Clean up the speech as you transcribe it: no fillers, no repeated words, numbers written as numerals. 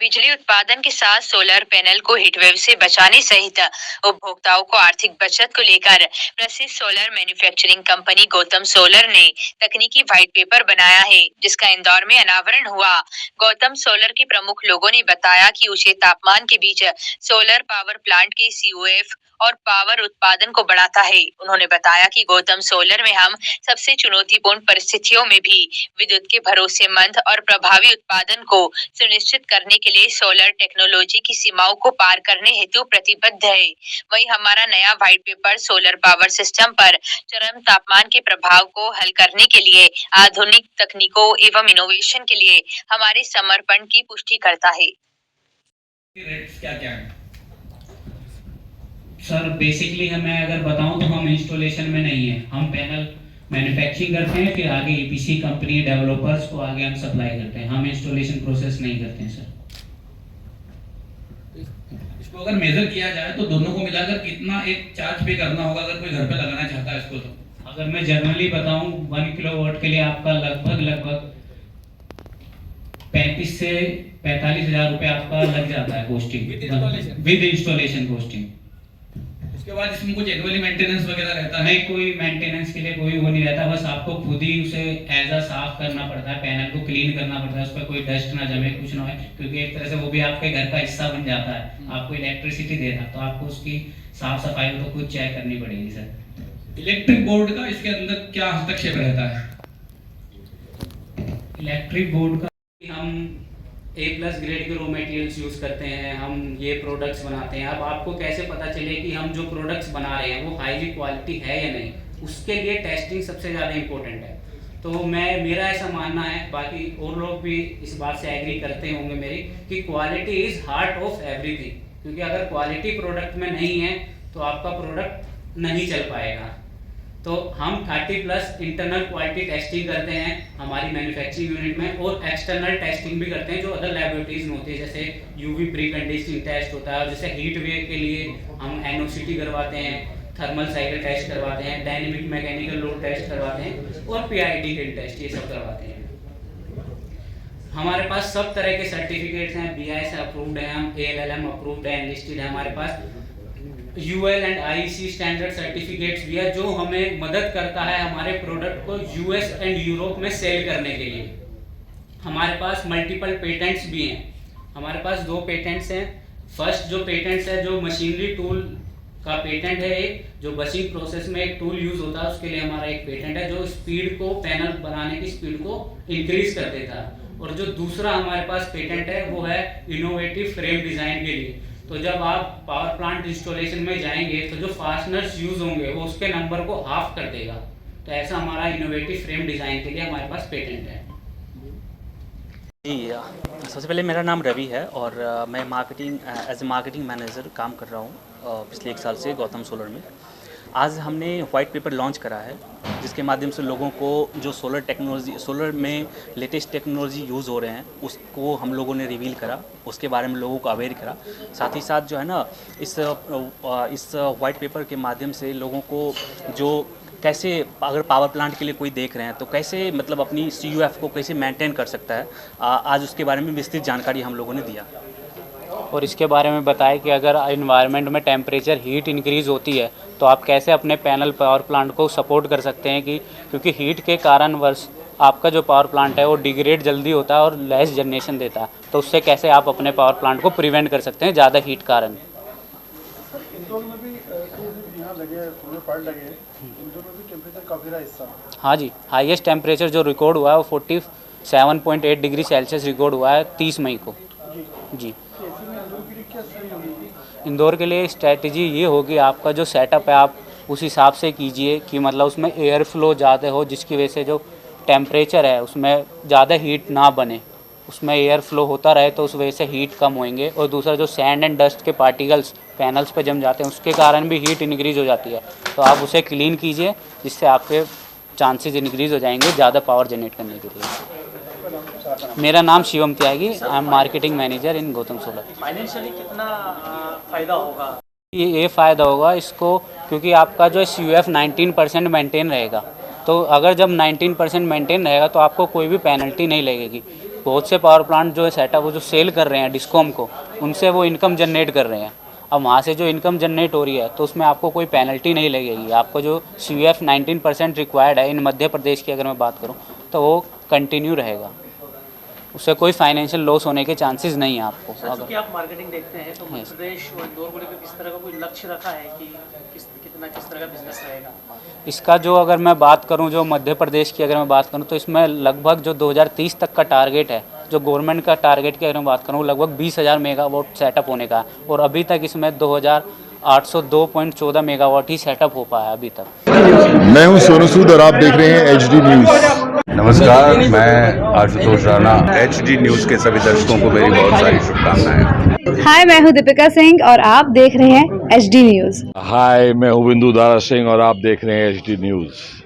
बिजली उत्पादन के साथ सोलर पैनल को हीटवेव से बचाने सहित उपभोक्ताओं को आर्थिक बचत को लेकर प्रसिद्ध solar manufacturing company Gautam solar ने तकनीकी व्हाइट पेपर बनाया है, जिसका इंदौर में अनावरण हुआ। गौतम सोलर के प्रमुख लोगों ने बताया कि ऊंचे तापमान के बीच सोलर पावर प्लांट के सीओएफ और पावर उत्पादन को बढ़ाता है। उन्होंने बताया कि गौतम सोलर में हम सबसे चुनौतीपूर्ण परिस्थितियों में भी विद्युत के भरोसेमंद और प्रभावी उत्पादन को सुनिश्चित करने के लिए सोलर टेक्नोलॉजी की सीमाओं को पार करने हेतु प्रतिबद्ध है। वहीं हमारा नया white paper solar power system पर चरम तापमान के प्रभाव को हल करने के लिए आधुनिक तकनीकों एवं इनोवेशन के लिए हमारे समर्पण की पुष्टि करता है। रेट्स क्या क्या है? सर बेसिकली मैं अगर बताऊं तो हम इंस्टॉलेशन में नहीं है, हम पैनल मैन्युफैक्चरिंग करते हैं, फिर आगे ईपीसी कंपनी डेवलपर्स को आगे हम सप्लाई करते हैं, हम इंस्टॉलेशन प्रोसेस नहीं करते हैं सर। इसको अगर मेजर किया जाए तो दोनों को मिलाकर कितना एक चार्ज पे करना होगा अगर कोई घर पे लगाना चाहता है इसको? तो अगर मैं जनरली बताऊं 1 किलोवाट के लिए आपका लगभग 35 से 45 हजार रुपए आपका लग जाता है कॉस्टिंग विद इंस्टॉलेशन कॉस्टिंग। उसके बाद इसमें कुछ एनुअली मेंटेनेंस वगैरह रहता है? नहीं, कोई मेंटेनेंस के लिए कोई वो नहीं रहता, बस आपको खुद ही उसे एज अ साफ करना पड़ता है, पैनल को क्लीन करना पड़ता है, उस पर कोई डस्ट ना जमे, कुछ ना हो, क्योंकि एक तरह से वो भी आपके घर का हिस्सा बन जाता है। आपको इलेक्ट्रिसिटी दे रहा तो आपको उसकी साफ सफाई तो खुद चेक करनी पड़ेगी सर। इलेक्ट्रिक बोर्ड का इसके अंदर क्या हस्तक्षेप रहता है? इलेक्ट्रिक बोर्ड का हम A+ ग्रेड के रॉ मटेरियल्स यूज़ करते हैं, हम ये प्रोडक्ट्स बनाते हैं। अब आपको कैसे पता चले कि हम जो प्रोडक्ट्स बना रहे हैं वो हाईली क्वालिटी है या नहीं, उसके लिए टेस्टिंग सबसे ज़्यादा इम्पोर्टेंट है। तो मेरा ऐसा मानना है, बाकी और लोग भी इस बात से एग्री करते होंगे मेरी, कि quality is heart of everything, क्योंकि अगर क्वालिटी प्रोडक्ट में नहीं है तो आपका प्रोडक्ट नहीं चल पाएगा। तो हम 30+ इंटरनल क्वालिटी टेस्टिंग करते हैं हमारी मैन्युफैक्चरिंग यूनिट में, और एक्सटर्नल टेस्टिंग भी करते हैं जो अदर लैबोरेटरीज में होती है, जैसे यूवी प्री कंडीशनिंग टेस्ट होता है, जैसे हीट वेव के लिए हम एनओसीटी करवाते हैं, थर्मल साइकिल टेस्ट करवाते हैं, डायनेमिक मैकेनिकल लोड टेस्ट करवाते हैं, और पीआईडी के टेस्ट ये सब करवाते हैं। हमारे पास सब तरह के सर्टिफिकेट्स हैं, BIS अप्रूव्ड है, हम ALLM अप्रूव्ड है, एनलिस्टेड है, हमारे पास UL and IEC standard certificates भी है, जो हमें मदद करता है हमारे प्रोडक्ट को US एंड यूरोप में सेल करने के लिए। हमारे पास मल्टीपल पेटेंट्स भी हैं, हमारे पास 2 पेटेंट्स हैं। फर्स्ट जो पेटेंट्स है, जो मशीनरी टूल का पेटेंट है, एक जो बसिंग प्रोसेस में एक टूल यूज़ होता है उसके लिए हमारा एक पेटेंट है, जो स्पीड को, पैनल बनाने की स्पीड को इंक्रीज कर देता है। और जो दूसरा हमारे पास पेटेंट है वो है इनोवेटिव फ्रेम डिज़ाइन के लिए। तो जब आप पावर प्लांट इंस्टॉलेशन में जाएंगे तो जो फास्टनर्स यूज होंगे वो उसके नंबर को हाफ कर देगा। तो ऐसा हमारा इनोवेटिव फ्रेम डिज़ाइन के लिए हमारे पास पेटेंट है। जी, सबसे पहले मेरा नाम रवि है और मैं एज ए मार्केटिंग मैनेजर काम कर रहा हूँ पिछले 1 साल से गौतम सोलर में। आज हमने वाइट पेपर लॉन्च करा है, जिसके माध्यम से लोगों को जो सोलर में लेटेस्ट टेक्नोलॉजी यूज़ हो रहे हैं उसको हम लोगों ने रिवील करा, उसके बारे में लोगों को अवेयर करा। साथ ही साथ जो है ना, इस वाइट पेपर के माध्यम से लोगों को जो कैसे, अगर पावर प्लांट के लिए कोई देख रहे हैं तो कैसे मतलब अपनी CUF को कैसे मेंटेन कर सकता है, आज उसके बारे में विस्तृत जानकारी हम लोगों ने दिया। और इसके बारे में बताया कि अगर इन्वायरमेंट में टेम्परेचर हीट इंक्रीज़ होती है तो आप कैसे अपने पैनल पावर प्लांट को सपोर्ट कर सकते हैं, कि क्योंकि हीट के कारणवश आपका जो पावर प्लांट है वो डिग्रेड जल्दी होता है और लेस जनरेशन देता है, तो उससे कैसे आप अपने पावर प्लांट को प्रिवेंट कर सकते हैं ज़्यादा हीट कारण। हाँ जी, हाईएस्ट टेम्परेचर जो रिकॉर्ड हुआ है वो 47.8 डिग्री सेल्सियस रिकॉर्ड हुआ है 30 मई को। जी, इंदौर के लिए स्ट्रेटजी ये होगी, आपका जो सेटअप है आप उस हिसाब से कीजिए कि मतलब उसमें एयर फ्लो ज़्यादा हो, जिसकी वजह से जो टेम्परेचर है उसमें ज़्यादा हीट ना बने, उसमें एयर फ्लो होता रहे तो उस वजह से हीट कम होंगे। और दूसरा जो सैंड एंड डस्ट के पार्टिकल्स पैनल्स पे जम जाते हैं उसके कारण भी हीट इंक्रीज़ हो जाती है, तो आप उसे क्लीन कीजिए, जिससे आपके चांसेस इंक्रीज़ हो जाएंगे ज़्यादा पावर जनरेट करने के लिए। मेरा नाम Shivam Tyagi, I am marketing manager in Gautam Solar. Financially कितना फ़ायदा होगा? ये फ़ायदा होगा इसको, क्योंकि आपका जो CUF 19% मेंटेन रहेगा, तो अगर जब 19% मेंटेन रहेगा तो आपको कोई भी पेनल्टी नहीं लगेगी। बहुत से पावर प्लांट जो है सेटअप वो जो सेल कर रहे हैं डिस्कॉम को, उनसे वो इनकम जनरेट कर रहे हैं। अब वहाँ से जो इनकम जनरेट हो रही है तो उसमें आपको कोई पेनल्टी नहीं लगेगी। आपको जो CUF 19% रिक्वायर्ड है इन मध्य प्रदेश की अगर मैं बात करूँ तो वो कंटिन्यू रहेगा, उससे कोई फाइनेंशियल लॉस होने के चांसेस नहीं है आपको। सर, चूंकि आप मार्केटिंग देखते हैं तो मध्य प्रदेश और इंदौर को लेकर किस तरह का कोई लक्ष्य रखा है कि किस तरह का बिजनेस रहेगा? इसका जो अगर मैं बात करूं, जो मध्य प्रदेश की अगर मैं बात करूं तो इसमें लगभग जो 2030 तक का टारगेट है, जो गवर्नमेंट का टारगेट की अगर मैं बात करूं, लगभग 20,000 मेगावाट सेटअप होने का है और अभी तक इसमें 2,802.14 मेगावाट ही सेटअप हो पाया अभी तक। मैं हूं सोनू सूद और आप देख रहे हैं HD न्यूज़। नमस्कार, मैं आशुतोष राणा। HD न्यूज़ के सभी दर्शकों को मेरी बहुत सारी शुभकामनाएं। हाय, मैं हूं दीपिका सिंह और आप देख रहे हैं HD न्यूज़। हाय, मैं हूं बिंदु दारा सिंह और आप देख रहे हैं HD न्यूज़।